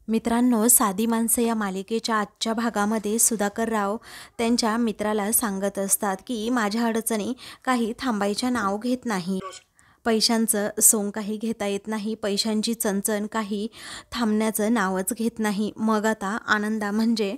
मित्रांनो, साधी माणसं या मालिकेच्या आजच्या भागामध्ये सुधाकर राव त्यांच्या मित्राला सांगत असतात की माझ्या अडचणी काही थांबायच्या नाव घेत नाही. पैशांचं सोंग काही घेता येत नाही, पैशांची चणचण काही थांबण्याचं नावच घेत नाही. मग आता आनंदा म्हणजे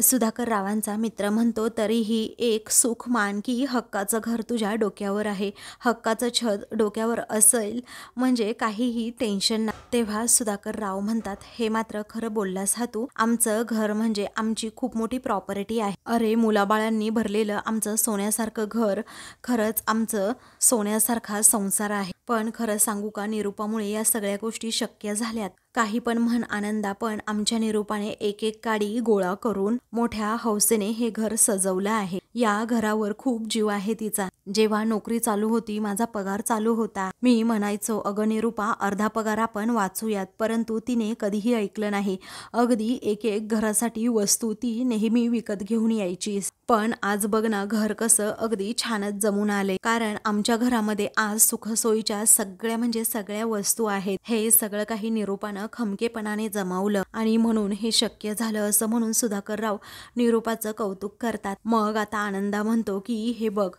सुधाकर रावांचा मित्र म्हणतो, तरीही एक सुख मान की हक्काचं घर तुझ्या डोक्यावर आहे, हक्काचं छत डोक्यावर असेल म्हणजे काहीही टेन्शन नाही. तेव्हा सुधाकर राव म्हणतात, हे मात्र खरं बोललास हा तू. आमचं घर म्हणजे आमची खूप मोठी प्रॉपर्टी आहे. अरे, मुलाबाळांनी भरलेलं आमचं सोन्यासारखं घर, खरंच आमचं सोन्यासारखा संसार आहे. पण खरं सांगू का, निरूपामुळे या सगळ्या गोष्टी शक्य झाल्यात. काही पण म्हण आनंदा, पण आमच्या निरूपाने एक एक काडी गोळा करून मोठ्या हौसेने हे घर सजवलं आहे. या घरावर खूप जीव आहे तिचा. जेव्हा नोकरी चालू होती, माझा पगार चालू होता, मी म्हणायचो, अगं निरूपा, अर्धा पगार आपण वाचूयात, परंतु तिने कधीही ऐकलं नाही. अगदी एक एक घरासाठी वस्तू ती नेहमी विकत घेऊन यायची. पण आज बघ ना, घर कसं अगदी छानच जमून आले, कारण आमच्या घरामध्ये आज सुखसोयीच्या सगळ्या म्हणजे सगळ्या वस्तू आहेत. हे सगळं काही निरूपानं खमकेपणाने जमावलं आणि म्हणून हे शक्य झालं, असं म्हणून सुधाकरराव निरूपाचं कौतुक करतात. मग आता आनंदा म्हणतो की हे बघ,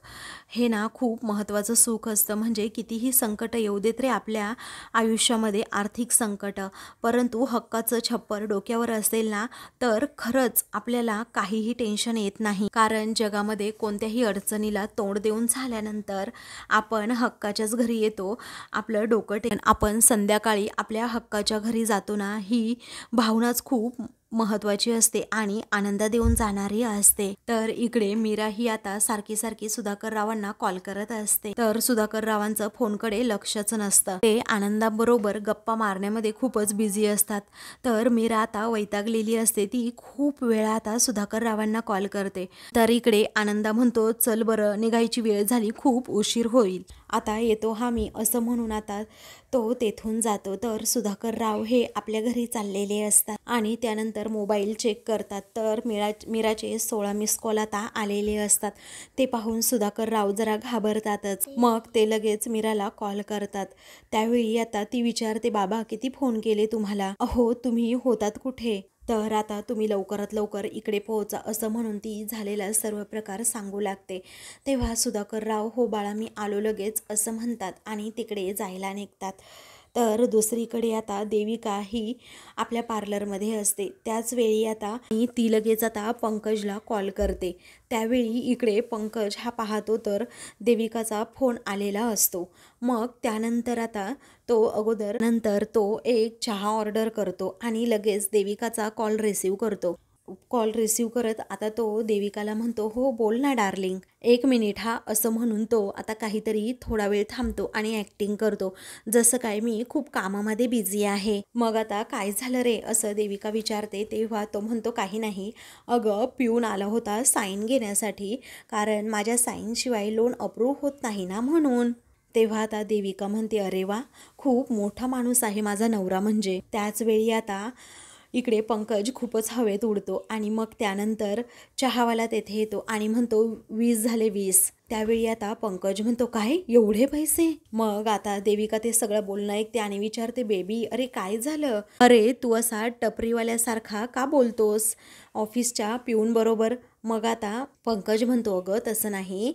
हे ना खूप महत्त्वाचं सुख असतं. म्हणजे कितीही संकट येऊ देत रे आपल्या आयुष्यामध्ये, आर्थिक संकट, परंतु हक्काचं छप्पर डोक्यावर असेल ना, तर खरंच आपल्याला काहीही टेन्शन येत नाही. कारण जगामध्ये कोणत्याही अडचणीला तोंड देऊन झाल्यानंतर आपण हक्काच्याच घरी येतो. आपलं डोकं आपण संध्याकाळी आपल्या हक्काच्या घरी जातो ना, ही भावनाच खूप महत्त्वाची असते आणि आनंद देऊन जाणारी असते. तर इकडे मीरा ही आता सारखी सारखी सुधाकर रावांना कॉल करत असते, तर सुधाकर रावांचं फोनकडे लक्षच नसतं. ते आनंदाबरोबर गप्पा मारण्यामध्ये खूपच बिझी असतात. तर मीरा आता वैतागलेली असते. ती खूप वेळा आता सुधाकर रावांना कॉल करते. तर इकडे आनंदा म्हणतो, चल बरं, निघायची वेळ झाली, खूप उशीर होईल, आता येतो हा मी, असं म्हणून आता तो तेथून जातो. तर सुधाकर राव हे आपल्या घरी चाललेले असतात आणि त्यानंतर मोबाईल चेक करतात. तर मीराचे 16 मिस कॉल आता आलेले असतात. ते पाहून सुधाकर राव जरा घाबरतातच. मग ते लगेच मीराला कॉल करतात. त्यावेळी आता ती विचारते, बाबा किती फोन केले तुम्हाला, अहो तुम्ही होतात कुठे, तर आता तुम्ही लवकरात लवकर इकडे पोहोचा, असं म्हणून ती झालेला सर्व प्रकार सांगू लागते. तेव्हा सुधाकर राव, हो बाळा मी आलो लगेच, असं म्हणतात आणि तिकडे जायला निघतात. तर दुसरीकडे आता देविका ही आपल्या पार्लरमध्ये असते. त्याच वेळी आता ती लगेच आता पंकजला कॉल करते. त्यावेळी इकडे पंकज हा पाहतो तर देविकाचा फोन आलेला असतो. मग त्यानंतर आता नंतर तो एक चहा ऑर्डर करतो आणि लगेच देविकाचा कॉल रिसीव करतो. कॉल रिसीव करत आता तो देविकाला म्हणतो, हो बोल ना डार्लिंग, 1 मिनिट हा, असं म्हणून तो आता काहीतरी थोडा वेळ थांबतो आणि ॲक्टिंग करतो, जसं काय मी खूप कामामध्ये बिझी आहे. मग आता काय झालं रे, असं देविका विचारते. तेव्हा तो म्हणतो, काही नाही, अगं पिऊन आला होता साईन घेण्यासाठी, कारण माझ्या साईनशिवाय लोन अप्रूव्ह होत नाही ना, म्हणून. तेव्हा आता देविका म्हणते, अरे वा, खूप मोठा माणूस आहे माझा नवरा म्हणजे. त्याच वेळी आता इकडे पंकज खूपच हवेत उडतो आणि मग त्यानंतर चहावाला तेथे येतो आणि म्हणतो, 20 झाले 20. त्यावेळी आता पंकज म्हणतो, काय एवढे पैसे. मग आता देविका ते सगळं बोलणं ऐकते आणि विचारते, बेबी अरे काय झालं, अरे तू असा टपरीवाल्यासारखा का बोलतोस ऑफिसच्या पिऊन बरोबर. मग आता पंकज म्हणतो, अगं तसं नाही,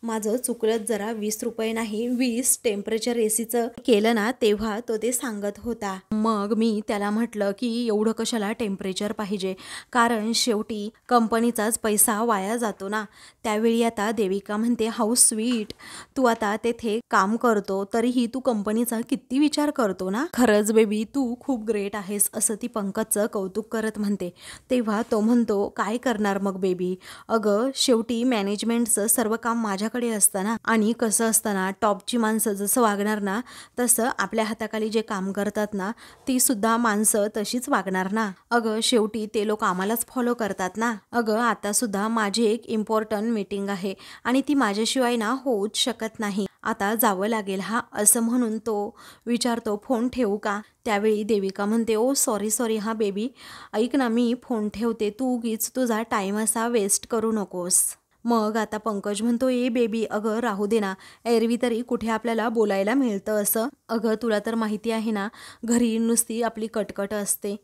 माझं चुकलंच जरा, 20 रुपये नाही, 20 टेम्परेचर एसीचं केलं ना, तेव्हा तो ते सांगत होता. मग मी त्याला म्हटलं की एवढं कशाला टेम्परेचर पाहिजे, कारण शेवटी कंपनीचाच पैसा वाया जातो ना. त्यावेळी आता देविका म्हणते, हाऊ स्वीट, तू आता तेथे काम करतो तरीही तू कंपनीचा किती विचार करतो ना, खरंच बेबी तू खूप ग्रेट आहेस, असं ती पंकजचं कौतुक करत म्हणते. तेव्हा तो म्हणतो, काय करणार मग बेबी, अगं शेवटी मॅनेजमेंटचं सर्व काम माझ्याकडे असतं ना, आणि कसं असतं ना, टॉपची माणसं जसं वागणार ना, तसं आपल्या हाताखाली जे काम करतात ना, ती सुद्धा माणसं तशीच वागणार ना. अगं शेवटी ते लोक आम्हालाच फॉलो करतात ना. अगं आता सुद्धा माझी एक इम्पॉर्टंट मीटिंग आहे आणि ती माझ्याशिवाय ना होऊच शकत नाही, आता जावं लागेल हा, असं म्हणून तो विचारतो, फोन ठेवू का. त्यावेळी देविका म्हणते, ओ सॉरी सॉरी हा बेबी, ऐक ना मी फोन ठेवते, तू उगीच तुझा टाईम असा वेस्ट करू नकोस. मग आता पंकज म्हणतो, ए बेबी अगं राहू दे ना, एरवी तरी कुठे आपल्याला बोलायला मिळतं असं, अगं तुला तर माहिती आहे ना, घरी नुसती आपली कटकट असते.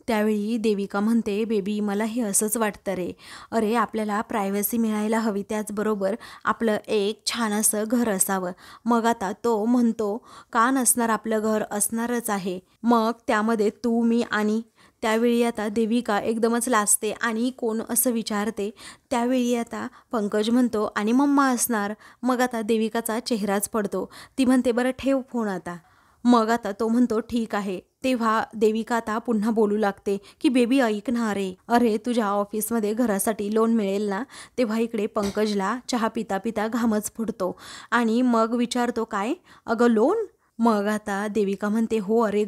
त्यावेळी देविका म्हणते, बेबी मलाही असंच वाटतं रे. अरे आपल्याला प्रायव्हसी मिळायला हवी, त्याचबरोबर आपलं एक छान असं घर असावं. मग आता तो म्हणतो, का नसणार, आपलं घर असणारच आहे. मग त्यामध्ये तू, मी आणि त्यावेळी आता देविका एकदमच लाजते आणि कोण असं विचारते. त्यावेळी आता पंकज म्हणतो, आणि मम्मा असणार. मग आता देविकाचा चेहराच पडतो. ती म्हणते, बरं ठेव फोन आता. मग आता तो म्हणतो, ठीक आहे. तेव्हा देविका आता पुन्हा बोलू लागते की बेबी ऐक ना, अरे तुझ्या ऑफिसमध्ये घरासाठी लोन मिळेल ना. तेव्हा इकडे पंकजला चहा पिता पिता घामच फुटतो आणि मग विचारतो, काय अगं लोन. मग आता देविका म्हणते, हो अरे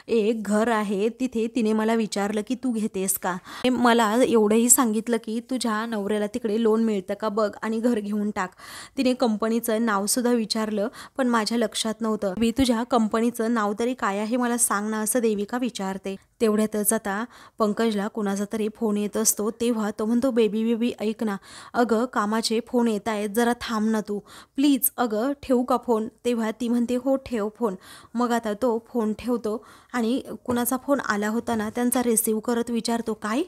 एक घर आहे तिथे. तिने मला विचारलं की तू घेतेस का. मला एवढंही सांगितलं की तुझ्या नवऱ्याला तिकडे लोन मिळतं का बघ आणि घर घेऊन टाक. तिने कंपनीचं नावसुद्धा विचारलं, पण माझ्या लक्षात नव्हतं. मी तुझ्या कंपनीचं नाव तरी काय आहे मला सांग ना, असं देविका विचारते. तेवढ्यातच आता पंकजला कुणाचा तरी फोन येत असतो. तेव्हा तो म्हणतो, बेबी ऐक ना, अगं कामाचे फोन येत आहेत, जरा थांब ना तू प्लीज. अगं ठेवू का फोन. तेव्हा ती म्हणते, हो ठेव फोन. मग आता तो फोन ठेवतो आणि कुणाचा फोन आला होता ना त्यांचा रिसीव करत विचारतो, काय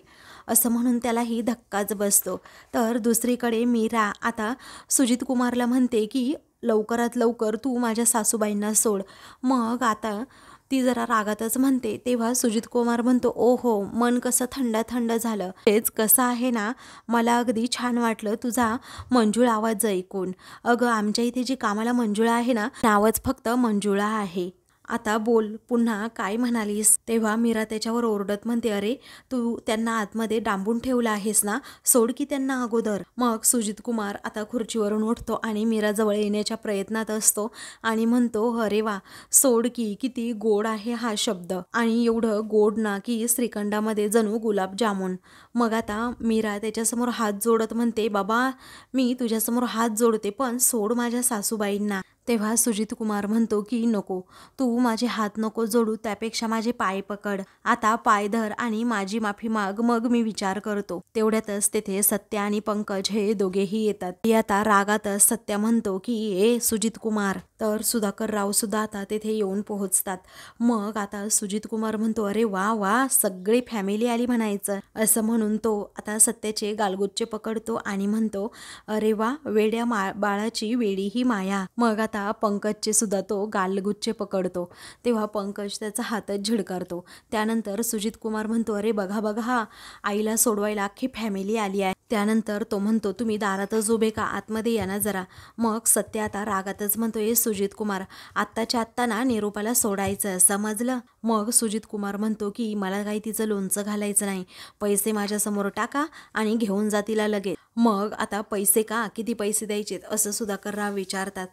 असं म्हणून त्यालाही धक्काच बसतो. तर दुसरीकडे मीरा आता सुजित कुमारला म्हणते की लवकरात लवकर तू माझ्या सासूबाईंना सोड. मग आता ती जरा रागातच म्हणते. तेव्हा सुजित कुमार म्हणतो, ओ हो, मन कसं थंड थंड झालं. तेच कसं आहे ना, मला अगदी छान वाटलं तुझा मंजुळ आवाज ऐकून. अगं आमच्या इथे जी कामाला मंजुळा आहे ना, नावच फक्त मंजुळा आहे. आता बोल पुन्हा काय म्हणालीस. तेव्हा मीरा त्याच्यावर ओरडत म्हणते, अरे तू त्यांना आतमध्ये डांबून ठेवला आहेस ना, सोड की त्यांना अगोदर. मग सुजित कुमार आता खुर्चीवरून उठतो आणि मीरा जवळ येण्याच्या प्रयत्नात असतो आणि म्हणतो, अरे वा, सोड की. किती गोड आहे हा शब्द, आणि एवढं गोड ना की श्रीखंडामध्ये जणू गुलाबजामुन. मग आता मीरा त्याच्यासमोर हात जोडत म्हणते, बाबा मी तुझ्यासमोर हात जोडते, पण सोड माझ्या सासूबाईंना. तेव्हा सुजित कुमार म्हणतो की नको, तू माझे हात नको जोडू, त्यापेक्षा माझे पाय पकड. आता पाय धर आणि माझी माफी माग, मग मी विचार करतो. तेवढ्यातच तेथे सत्या आणि पंकज हे दोघेही येतात. ती आता रागातच सत्या म्हणतो की ए सुजित कुमार. तर सुधाकर राव सुद्धा आता तेथे येऊन पोहोचतात. मग आता सुजित कुमार म्हणतो, अरे वा वा, सगळी फॅमिली आली म्हणायचं. असं म्हणून तो आता सत्याचे गालगुच्चे पकडतो आणि म्हणतो, अरे वा, वेड्या बाळाची वेडी ही माया. मग आता पंकजचे सुद्धा तो गालगुच्चे पकडतो. तेव्हा पंकज त्याचा हातच झिडकारतो. त्यानंतर सुजित कुमार म्हणतो, अरे बघा बघा, आईला सोडवायला अख्खी फॅमिली आली आहे. त्यानंतर तो म्हणतो, तुम्ही दारातच उभे का, आतमध्ये या ना जरा. मग सत्य आता रागातच म्हणतो, ए सुजित कुमार, आत्ताच्या आत्ता ना निरूपाला सोडायचं, समजलं. मग सुजित कुमार म्हणतो की मला काही तिचं लोणचं घालायचं नाही, पैसे माझ्यासमोर टाका आणि घेऊन जा तिला लगेच. मग आता पैसे का, किती पैसे द्यायचेत असं सुधाकर राव विचारतात.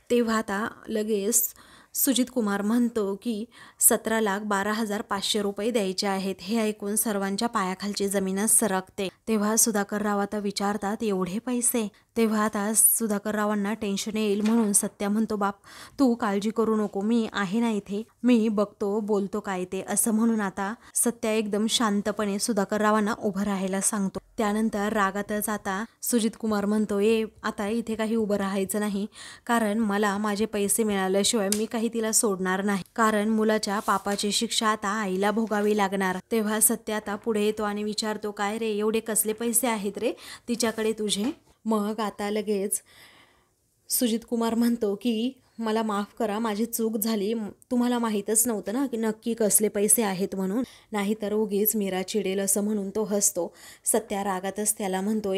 तेव्हा आता लगेच सुजित कुमार म्हणतो की 17,12,500 रुपये द्यायचे आहेत. हे ऐकून सर्वांच्या पायाखालची जमीनच सरकते. तेव्हा सुधाकर राव आता विचारतात, एवढे पैसे. तेव्हा आता सुधाकर रावांना टेन्शन येईल म्हणून सत्या म्हणतो, बाप तू काळजी करू नको, मी आहे ना इथे, मी बघतो बोलतो काय ते. असं म्हणून आता सत्या एकदम शांतपणे सुधाकर रावांना उभं राहायला सांगतो. त्यानंतर रागातच आता सुजित कुमार म्हणतो, आता इथे काही उभं राहायचं नाही, कारण मला माझे पैसे मिळाल्याशिवाय मी काही तिला सोडणार नाही, कारण मुलाच्या पापाची शिक्षा आता आईला भोगावी लागणार. तेव्हा सत्य आता पुढे येतो आणि विचारतो, काय रे, एवढे कसले पैसे आहेत रे तिच्याकडे तुझे. मग आता लगेच सुजित कुमार म्हणतो की मला माफ करा, माझी चूक झाली, तुम्हाला माहीतच नव्हतं ना की नक्की कसले पैसे आहेत म्हणून, नाहीतर उगीच मीरा चिडेल असं म्हणून तो हसतो. सत्या रागातच त्याला म्हणतो,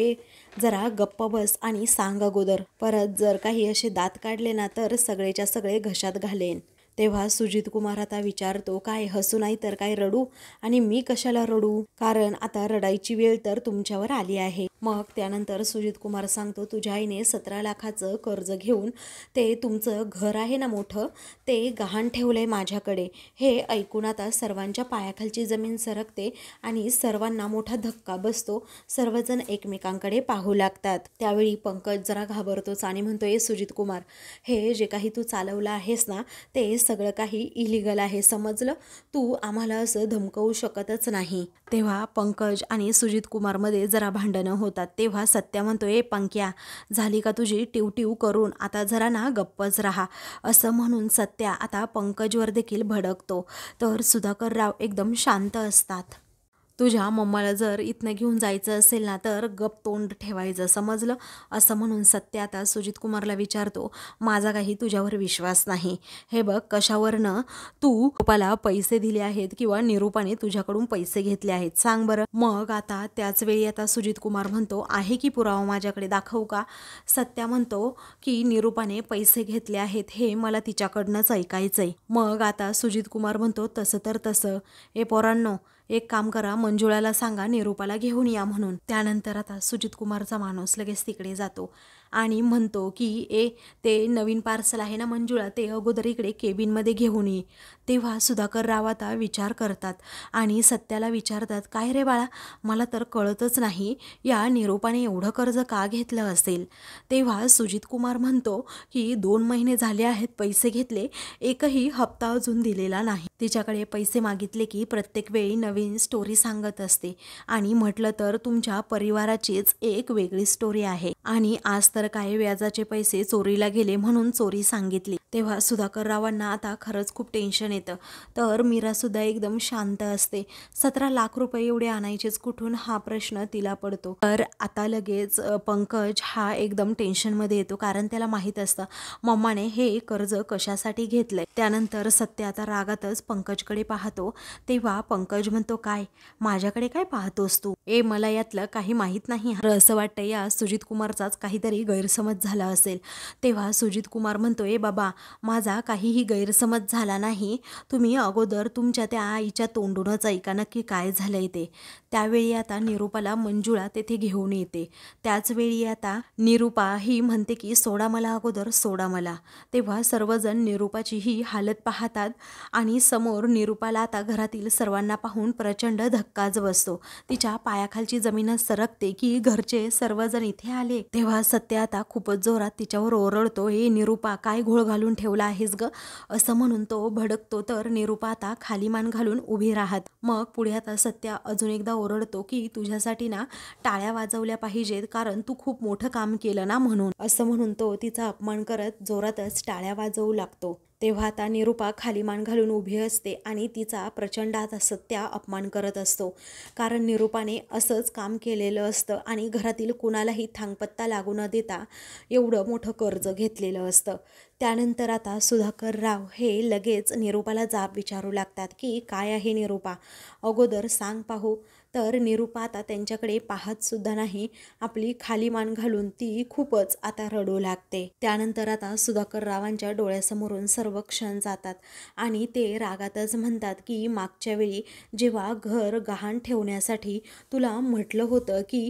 जरा गप्प बस आणि सांग अगोदर, परत जर काही असे दात काढले ना तर सगळेच्या सगळे घशात घालेन. तेव्हा सुजित कुमार आता विचारतो, काय हसू नाही तर काय रडू, आणि मी कशाला रडू, कारण आता रडायची वेळ तर तुमच्यावर आली आहे. मग त्यानंतर सुजित कुमार सांगतो, तुझ्या आईने 17 लाखाचं कर्ज घेऊन ते तुमचं घर आहे ना मोठं, ते गहाण ठेवलंय माझ्याकडे. हे ऐकून आता सर्वांच्या पायाखालची जमीन सरकते आणि सर्वांना मोठा धक्का बसतो. सर्वजण एकमेकांकडे पाहू लागतात. त्यावेळी पंकज जरा घाबरतोच आणि म्हणतो, सुजित कुमार, हे जे काही तू चालवलं आहेस ना ते सगळं काही इलिगल आहे, समजलं? तू आम्हाला असं धमकवू शकतच नाही. तेव्हा पंकज आणि सुजित कुमारमध्ये जरा भांडणं होतात. तेव्हा सत्या म्हणतो, ए पंक्या, झाली का तुझी टिवटिव करून, आता जरा ना गप्पच राहा. असं म्हणून सत्या आता पंकजवर देखील भडकतो. तर सुधाकर राव एकदम शांत असतात. तुझ्या मम्माला जर इथनं घेऊन जायचं असेल ना तर गप तोंड ठेवायचं, समजलं? असं म्हणून सत्य आता सुजित कुमारला विचारतो, माझा काही तुझ्यावर विश्वास नाही. हे बघ, कशावरनं तू निरूपाला पैसे दिले आहेत किंवा निरूपाने तुझ्याकडून पैसे घेतले आहेत, सांग बरं. मग आता त्याच वेळी आता सुजित कुमार म्हणतो, आहे की पुरावा माझ्याकडे, दाखवू का? सत्या म्हणतो की निरूपाने पैसे घेतले आहेत हे मला तिच्याकडनंच ऐकायचंय. मग आता सुजित कुमार म्हणतो, तसं तर तसं, ए पोरांनो, एक काम करा, मंजुळाला सांगा निरूपाला घेऊन या म्हणून. त्यानंतर आता सुजित कुमारचा माणूस लगेच तिकडे जातो आणि म्हणतो की ते नवीन पार्सल आहे ना मंजुळा, ते अगोदर इकडे केबिनमध्ये घेऊन ये. तेव्हा सुधाकर राव आता विचार करतात आणि सत्याला विचारतात, काय रे बाळा, मला तर कळतच नाही या निरूपाने एवढं कर्ज का घेतलं असेल. तेव्हा सुजित कुमार म्हणतो की 2 महिने झाले आहेत पैसे घेतले, एकही हप्ता अजून दिलेला नाही. तिच्याकडे पैसे मागितले की प्रत्येक वेळी नवीन स्टोरी सांगत असते आणि म्हटलं तर तुमच्या परिवाराचीच एक वेगळी स्टोरी आहे. आणि आज तर काय व्याजाचे पैसे चोरीला गेले म्हणून चोरी सांगितली. तेव्हा सुधाकर रावांना आता खरंच खूप टेन्शन येतं. तर मीरा सुद्धा एकदम शांत असते. 17 लाख रुपये एवढे आणायचेच कुठून हा प्रश्न तिला पडतो. तर आता लगेच पंकज हा एकदम टेन्शनमध्ये येतो, कारण त्याला माहीत असतं मम्माने हे कर्ज कशासाठी घेतलंय. त्यानंतर सत्य आता रागातच पंकजकडे पाहतो. तेव्हा पंकज म्हणतो, काय माझ्याकडे काय पाहतोस तू? मला यातलं काही माहीत नाही. असं वाटतं या सुजित कुमारचाच काहीतरी गैरसमज झाला असेल. तेव्हा सुजित कुमार म्हणतो, बाबा, माझा काहीही गैरसमज झाला नाही. तुम्ही अगोदर तुमच्या त्या आईच्या तोंडूनच ऐका नक्की काय झालंय ते. त्यावेळी आता निरूपाला मंजुळा तेथे घेऊन येते. त्याच वेळी आता निरूपा ही म्हणते की सोडा मला अगोदर, सोडा मला. तेव्हा सर्वजण निरूपाची ही हालत पाहतात आणि समोर निरूपाला आता घरातील सर्वांना पाहून प्रचंड धक्काच बसतो. तिच्या पायाखालची जमीनच सरकते की घरचे सर्वजण इथे आले. तेव्हा सत्य आता खूपच जोरात तिच्यावर ओरडतो, निरूपा, काय घोळ घालून ठेवला आहेस ग? असं म्हणून तो भडकतो. तर निरूपा आता खाली मान घालून उभी राहत. मग पुढे आता सत्या अजून एकदा ओरडतो की तुझ्यासाठी ना टाळ्या वाजवल्या पाहिजेत, कारण तू खूप मोठं काम केलं ना म्हणून. असं म्हणून तो तिचा अपमान करत जोरातच टाळ्या वाजवू लागतो. तेव्हा आता निरूपा खाली मान घालून उभी असते आणि तिचा प्रचंड आता सत्या अपमान करत असतो, कारण निरूपाने असंच काम केलेलं असतं आणि घरातील कुणालाही थांगपत्ता लागू न देता एवढं मोठं कर्ज घेतलेलं असतं. त्यानंतर आता सुधाकर राव हे लगेच निरूपाला जाब विचारू लागतात की काय आहे निरूपा, अगोदर सांग पाहू. तर निरूपा आता त्यांच्याकडे पाहत सुद्धा नाही, आपली खाली मान घालून ती खूपच आता रडू लागते. त्यानंतर आता सुधाकर रावांच्या डोळ्यासमोरून सर्व क्षण जातात आणि ते रागातच म्हणतात की मागच्या वेळी जेव्हा घर गहाण ठेवण्यासाठी तुला म्हटलं होतं की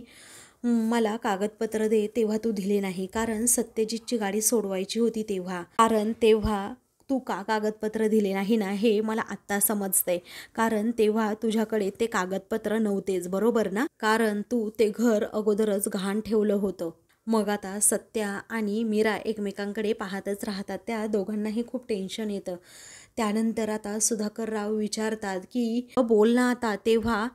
मला कागदपत्र दे, तेव्हा तू दिले नाही, कारण सत्यजितची गाडी सोडवायची होती तेव्हा तू का कागदपत्र दिले नाही ना, हे मला आत्ता समजतंय. कारण तेव्हा तुझ्याकडे ते कागदपत्र नव्हतेच, बरोबर ना, कारण तू ते घर अगोदरच गहाण ठेवलं होतं. मग आता सत्या आणि मीरा एकमेकांकडे पाहतच राहतात. त्या दोघांनाही खूप टेन्शन येतं. त्यानंतर आता सुधाकर राव विचारतात की बोल ना आता, तेव्हा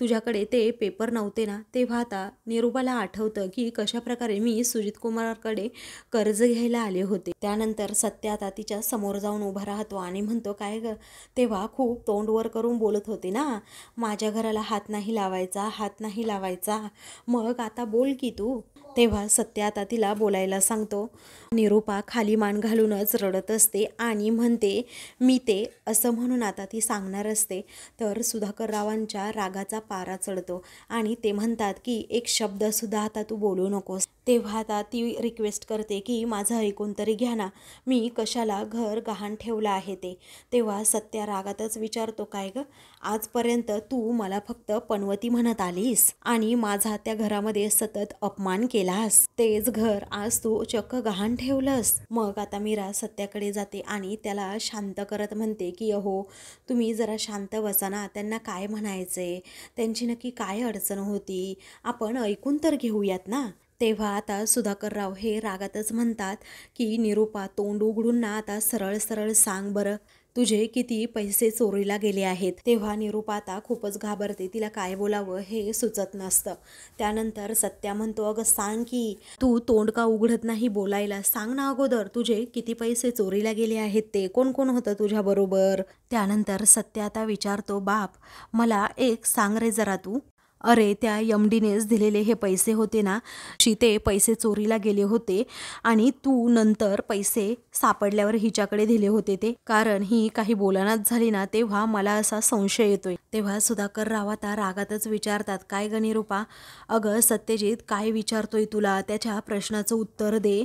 तुझ्याकडे ते पेपर नव्हते ना, तेव्हा आता निरूपाला आठवतं की कशाप्रकारे मी सुजित कुमारकडे कर्ज घ्यायला आले होते. त्यानंतर सत्य आता तिच्या समोर जाऊन उभा राहतो आणि म्हणतो, काय ग, तेव्हा खूप तोंडवर करून बोलत होते ना, माझ्या घराला हात नाही लावायचा, मग आता बोल की तू. तेव्हा सत्य आता तिला बोलायला सांगतो. निरूपा खाली मान घालूनच रडत असते आणि म्हणते मी ते, असं म्हणून आता ती सांगणार असते. तर सुधाकर रावांच्या रागाचा पारा चढतो आणि ते म्हणतात की एक शब्द सुद्धा आता तू बोलू नकोस. तेव्हा आता ती रिक्वेस्ट करते की माझं ऐकून तरी घ्या ना, मी कशाला घर गहाण ठेवलं आहे ते. तेव्हा सत्या रागातच विचारतो, काय ग, आजपर्यंत तू मला फक्त पनवती म्हणत आलीस आणि माझा त्या घरामध्ये सतत अपमान केलास, तेच घर आज तू चक्क गहाण ठेवलंस. मग आता मीरा सत्याकडे जाते आणि त्याला शांत करत म्हणते की अहो, तुम्ही जरा शांत बसा ना, त्यांना काय म्हणायचंय, त्यांची नक्की काय अडचण होती, आपण ऐकून तर घेऊयात ना. तेव्हा आता सुधाकरराव हे रागातच म्हणतात की निरूपा, तोंड उघडून ना आता सरळ सरळ सांग बरं, तुझे किती पैसे चोरीला गेले आहेत. तेव्हा निरूपा आता खूपच घाबरते, तिला काय बोलावं हे सुचत नसतं. त्यानंतर सत्या म्हणतो, अगं सांग की, तू तोंड का उघडत नाही बोलायला, सांग ना अगोदर तुझे किती पैसे चोरीला गेले आहेत, ते कोण कोण होतं तुझ्या बरोबर. त्यानंतर सत्या आता विचारतो, बाप मला एक सांग रे जरा तू. अरे त्या यमडीनेच दिलेले हे पैसे होते ना, ते पैसे चोरीला गेले होते आणि तू नंतर पैसे सापडल्यावर हिच्याकडे दिले होते ते, कारण ही काही बोलणाच झाली ना, तेव्हा मला असा संशय येतोय. तेव्हा सुधाकरराव आता रागातच विचारतात, काय ग निरूपा, अगं सत्यजित काय विचारतोय तुला, त्याच्या प्रश्नाचं उत्तर दे,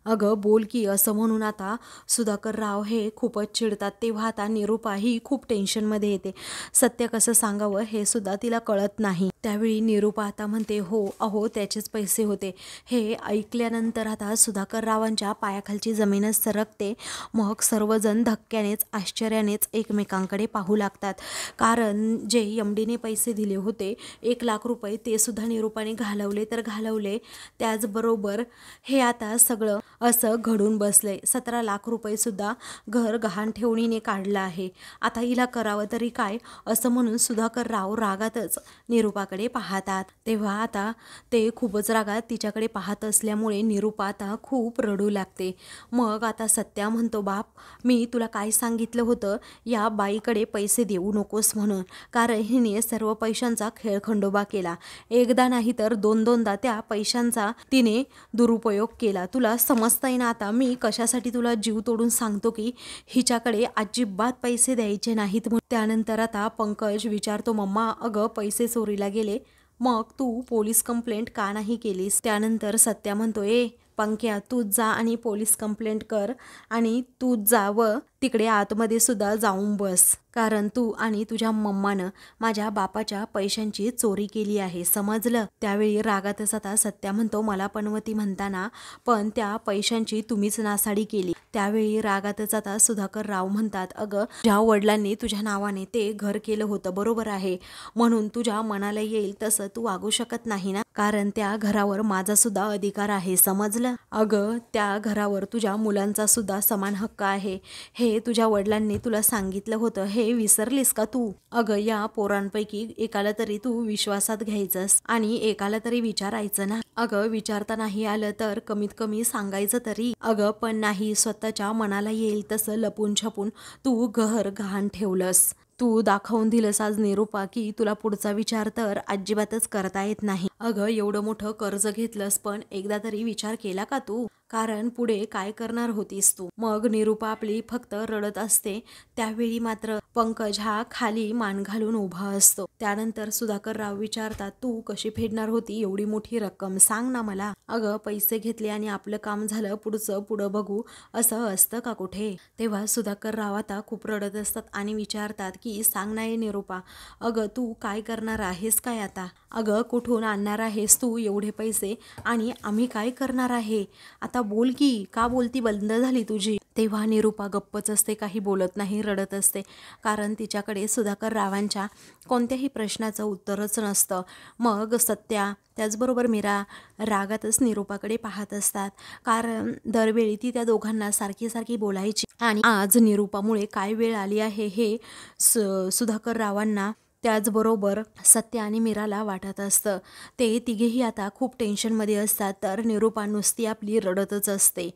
अगं बोल की, असं म्हणून आता सुधाकरराव हे खूपच चिडतात. तेव्हा आता निरूपा ही खूप टेन्शनमध्ये येते, सत्य कसं सांगावं हे सुद्धा तिला कळत नाही. त्यावेळी निरूपा आता म्हणते, हो अहो त्याचेच पैसे होते. हे ऐकल्यानंतर आता सुधाकररावांच्या पायाखालची जमीनच सरकते. मग सर्वजण धक्क्यानेच आश्चर्यानेच एकमेकांकडे पाहू लागतात, कारण जे यमडीने पैसे दिले होते 1,00,000 रुपये, ते सुद्धा निरूपाने घालवले तर घालवले, त्याचबरोबर हे आता सगळं असं घडून बसलंय. 17,00,000 रुपये सुद्धा घर गहाण ठेवणीने काढलं आहे. आता हिला करावं तरी काय, असं म्हणून सुधाकरराव रागातच निरूपाकडे पाहतात. तेव्हा आता ते खूपच रागात तिच्याकडे पाहत असल्यामुळे निरूपा आता खूप रडू लागते. मग आता सत्या म्हणतो, बाप मी तुला काय सांगितलं होतं, या बाईकडे पैसे देऊ नकोस म्हणून, कारण हिने सर्व पैशांचा खेळखंडोबा केला. एकदा नाही तर दोन-दोनदा त्या पैशांचा तिने दुरुपयोग केला. तुला समजतंय ना आता मी कशासाठी तुला जीव तोडून सांगतो की हिच्याकडे अजिबात पैसे द्यायचे नाहीत. त्यानंतर आता पंकज विचारतो, मम्मा अगं पैसे चोरीला गेले, मग तू पोलीस कंप्लेंट का नाही केलीस. त्यानंतर सत्या म्हणतो, ए पंक्या तूच जा आणि पोलीस कंप्लेंट कर, आणि तूच जा व तिकडे आतमध्ये सुद्धा जाऊन बस, कारण तू आणि तुझ्या मम्मानं माझ्या बापाच्या पैशांची चोरी केली आहे, समजलं. त्यावेळी रागातच आता सत्या म्हणतो, मला पनवती म्हणताना पण त्या पैशांची तुम्हीच नासाडी केली. त्यावेळी रागातच आता सुधाकरराव म्हणतात, अगं ज्या वडिलांनी तुझ्या नावाने ते घर केलं होतं बरोबर आहे, म्हणून तुझ्या मनाला येईल तसं तू वागू शकत नाही ना, कारण त्या घरावर माझा सुद्धा अधिकार आहे, समजलं. अगं त्या घरावर तुझ्या मुलांचा सुद्धा समान हक्क आहे, हे तुझ्या वडिलांनी तुला सांगितलं होतं, हे विसरलीस का तू. अगं या पोरांपैकी एकाला तरी तू विश्वासात घ्यायचंस आणि एकाला तरी विचारायचं ना. अगं विचारता नाही आलं तर कमीत कमी सांगायचं तरी. अगं पण नाही, स्वतःच्या मनाला येईल तसं लपून छपून तू घर गहाण ठेवलंस. तू दाखवून दिलंस आज निरूपा की तुला पुढचा विचार तर अजिबातच करता येत नाही. अगं एवढं मोठं कर्ज घेतलंस, पण एकदा तरी विचार केला का तू, कारण पुढे काय करणार होतीस तू. मग निरूपा आपली फक्त रडत असते. त्यावेळी मात्र पंकज हा खाली मान घालून उभा असतो. त्यानंतर सुधाकरराव विचारतात, तू कशी फेडणार होती एवढी मोठी रक्कम, सांग ना मला. अगं पैसे घेतले आणि आपलं काम झालं, पुढचं पुढं बघू असं असतं का कुठे. तेव्हा सुधाकरराव आता खूप रडत असतात आणि विचारतात की सांग ना निरूपा, अगं तू काय करणार आहेस काय आता. अगं कुठून आणणार आहेस तू एवढे पैसे आणि आम्ही काय करणार आहे, आता बोल की, का बोलती बंद झाली तुझी. तेव्हा निरूपा गप्पच असते, काही बोलत नाही, रडत असते, कारण तिच्याकडे सुधाकररावांच्या कोणत्याही प्रश्नाचं उत्तरच नसतं. मग सत्या त्याचबरोबर मीरा रागातच निरूपाकडे पाहत असतात, कारण दरवेळी ती त्या दोघांना सारखी सारखी बोलायची, आणि आज निरूपामुळे काय वेळ आली आहे हे सुधाकररावांना त्याचबरोबर सत्या आणि मीराला वाटत असतं. ते तिघेही आता खूप टेन्शनमध्ये असतात, तर निरूपा नुसती आपली रडतच असते.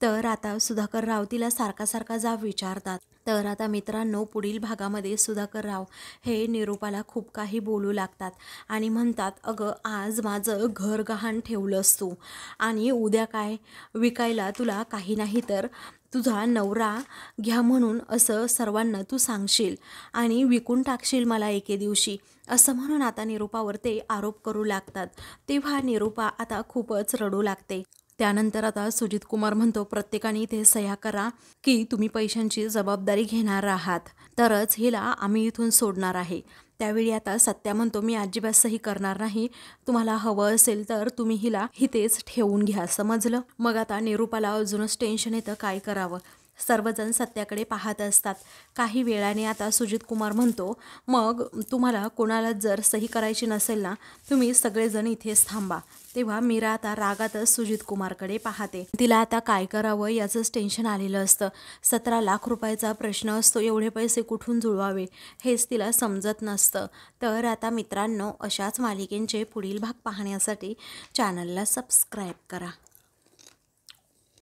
तर आता सुधाकरराव तिला सारखा सारखा जाब विचारतात. तर आता मित्रांनो, पुढील भागामध्ये सुधाकरराव हे निरूपाला खूप काही बोलू लागतात आणि म्हणतात, अगं आज माझं घर गहाण ठेवलंस तू, आणि उद्या काय विकायला तुला काही नाही तर तुझा नवरा घ्या म्हणून असं सर्वांना तू सांगशील आणि विकून टाकशील मला एके दिवशी, असं म्हणून आता निरूपावर ते आरोप करू लागतात. तेव्हा निरूपा आता खूपच रडू लागते. त्यानंतर आता सुजित कुमार म्हणतो, प्रत्येकाने इथे सह्या करा की तुम्ही पैशांची जबाबदारी घेणार आहात, तरच हिला आम्ही इथून सोडणार आहे. त्यावेळी आता सत्या म्हणतो, मी अजिबात सही करणार नाही, तुम्हाला हवं असेल तर तुम्ही हिला इथेच ठेवून घ्या, समजलं. मग आता निरूपाला अजूनच टेन्शन येतं, काय करावं. सर्वजण सत्याकडे पाहत असतात. काही वेळाने आता सुजित कुमार म्हणतो, मग तुम्हाला कोणाला जर सही करायची नसेल ना, तुम्ही सगळेजण इथेच थांबा. तेव्हा मीरा आता रागातच सुजित कुमारकडे पाहते. तिला आता काय करावं याचंच टेन्शन आलेलं असतं. 17 लाख रुपयाचा प्रश्न असतो, एवढे पैसे कुठून जुळवावे हेच तिला समजत नसतं. तर आता मित्रांनो, अशाच मालिकेंचे पुढील भाग पाहण्यासाठी चॅनलला सबस्क्राईब करा.